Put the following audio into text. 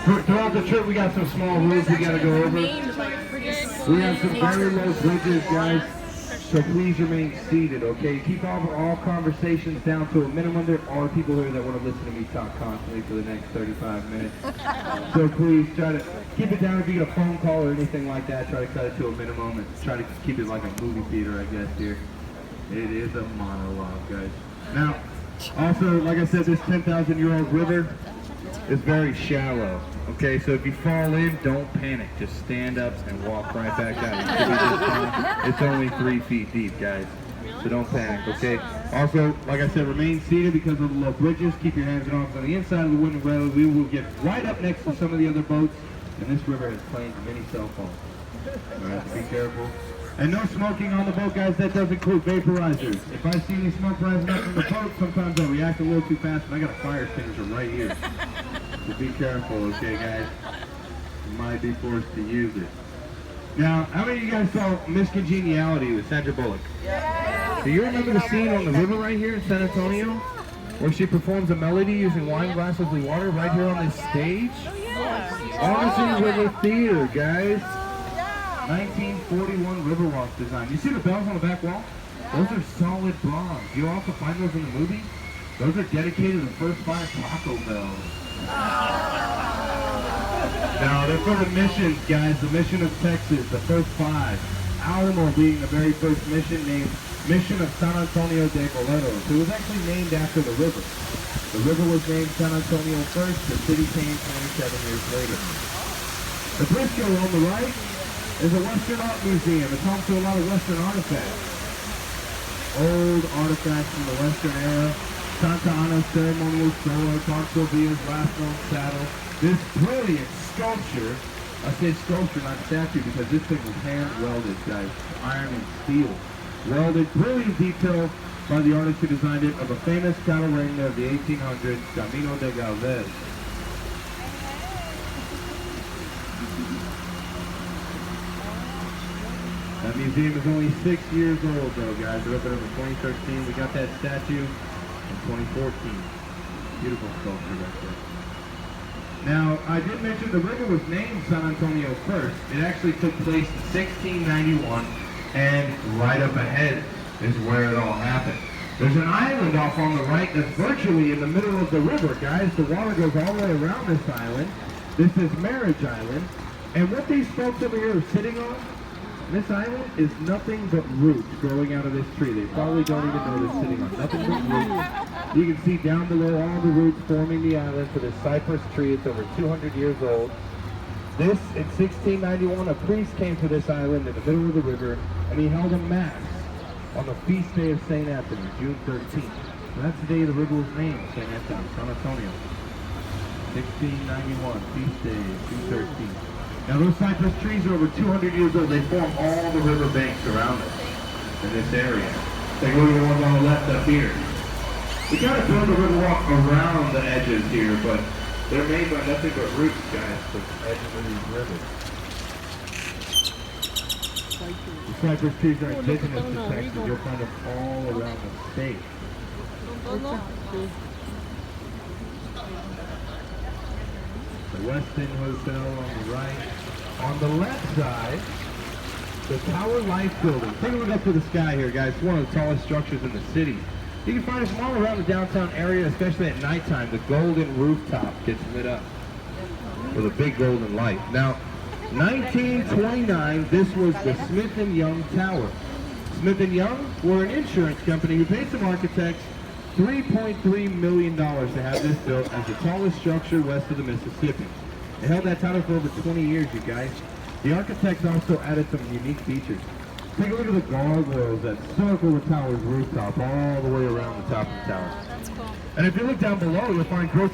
Throughout the trip, we got some small rules we got to go over. We have some very low bridges, guys, so please remain seated, okay? Keep all conversations down to a minimum. There are people here that want to listen to me talk constantly for the next 35 minutes. So please try to keep it down. If you get a phone call or anything like that, try to cut it to a minimum and try to keep it like a movie theater, I guess, here. It is a monologue, guys. Now, also, like I said, this 10,000-year-old river is very shallow. Okay, so if you fall in, don't panic. Just stand up and walk right back out. It's only 3 feet deep, guys. So don't panic, okay? Also, like I said, remain seated because of the low bridges. Keep your hands off on the inside of the wooden rail. We will get right up next to some of the other boats. And this river has planes and many cell phones. All right, so be careful. And no smoking on the boat, guys. That does include vaporizers. If I see any smoke rising up from the boat, sometimes I'll react a little too fast, and I got a fire extinguisher right here. So be careful, okay, guys? You might be forced to use it. Now, how many of you guys saw Miss Congeniality with Sandra Bullock? Yeah. Do you remember the scene on the river right here in San Antonio, where she performs a melody using wine glasses with water right here on this stage? Austin River Theater, guys. 1941 Riverwalk design. You see the bells on the back wall? Those are solid bronze. You also find those in the movie? Those are dedicated to the first 5 Taco Bells. Now, they're for the missions, guys. The mission of Texas, the first 5. Alamo being the very first mission, named Mission of San Antonio de Boleros. It was actually named after the river. The river was named San Antonio first. The city came 27 years later. The Briscoe on the right is a Western art museum. It's home to a lot of Western artifacts. Old artifacts from the Western era. Santa Ana ceremonial sword, Don Sylvia's last known saddle. This brilliant sculpture, I say sculpture, not statue, because this thing was hand welded, guys. Iron and steel. Welded, brilliant detail by the artist who designed it, of a famous cattle wrangler of the 1800s, Camino de Galvez. That museum is only 6 years old, though, guys. It opened up in 2013. We got that statue in 2014. Beautiful sculpture right there. Now, I did mention the river was named San Antonio first. It actually took place in 1691, and right up ahead is where it all happened. There's an island off on the right that's virtually in the middle of the river, guys. The water goes all the way around this island. This is Marriage Island. And what these folks over here are sitting on, this island is nothing but roots growing out of this tree. They probably don't even know they're sitting on nothing but roots. You can see down below all the roots forming the island for this cypress tree. It's over 200 years old. This, in 1691, a priest came to this island in the middle of the river, and he held a mass on the feast day of St. Anthony, June 13th. So that's the day the river was named, St. Anthony, San Antonio. 1691, feast day, June 13th. Now those cypress trees are over 200 years old. They form all the river banks around us in this area. Take a look at the ones on the left up here. We gotta build a river walk around the edges here, but they're made by nothing but roots, guys, the edges of these rivers. The cypress trees are indigenous to Texas. You'll find them all around the state. The Westin Hotel on the right. On the left side, the Tower Life Building. Take a look up to the sky here, guys. It's one of the tallest structures in the city. You can find them all around the downtown area, especially at nighttime. The golden rooftop gets lit up with a big golden light. Now, 1929, this was the Smith & Young Tower. Smith & Young were an insurance company who paid some architects $3.3 million to have this built as the tallest structure west of the Mississippi. They held that title for over 20 years, you guys. The architects also added some unique features. Take a look at the gargoyles that circle the tower's rooftop all the way around the top of the tower. That's cool. And if you look down below, you'll find growth